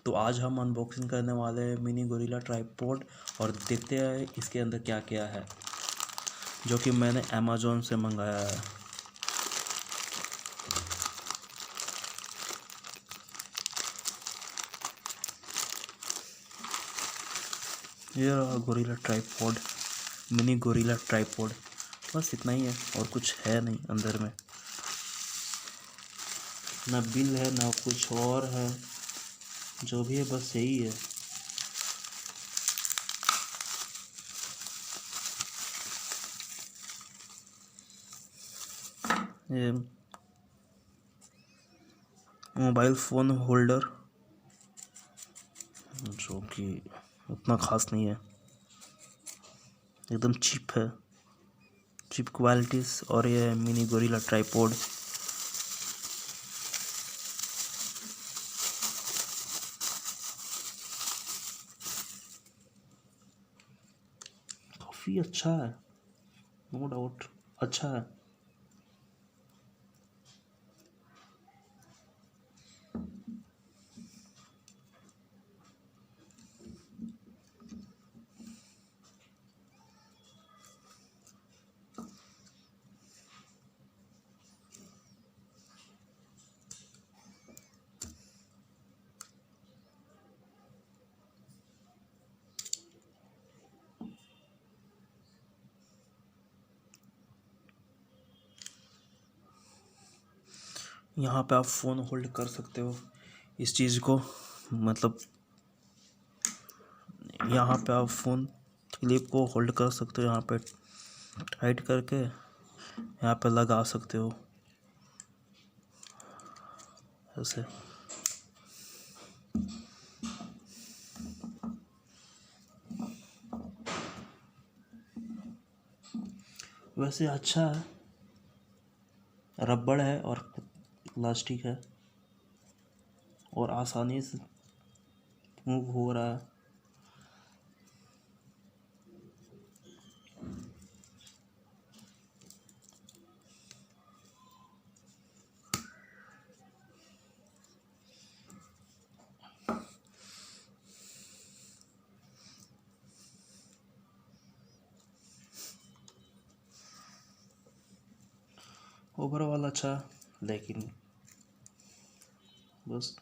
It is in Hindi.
तो आज हम अनबॉक्सिंग करने वाले हैं मिनी गोरिल्ला ट्राइपॉड और देखते हैं इसके अंदर क्या क्या है, जो कि मैंने अमेज़ॉन से मंगाया है। ये रहा gorilla tripod, mini gorilla tripod. बस इतना ही है और कुछ है नहीं अंदर में, ना बिल है ना कुछ और है, जो भी है बस यही है। ये मोबाइल फ़ोन होल्डर, जो कि उतना ख़ास नहीं है, एकदम चीप है, चीप क्वालिटीज़। और ये है मिनी गोरिल्ला ट्राइपॉड। काफ़ी अच्छा है, नो डाउट अच्छा है। यहाँ पे आप फ़ोन होल्ड कर सकते हो इस चीज़ को, मतलब यहाँ पे आप फ़ोन क्लिप को होल्ड कर सकते हो, यहाँ पे टाइट करके यहाँ पे लगा सकते हो ऐसे। वैसे अच्छा है, रबड़ है और प्लास्टिक है और आसानी से मूव हो रहा है। ओवरऑल अच्छा, लेकिन बस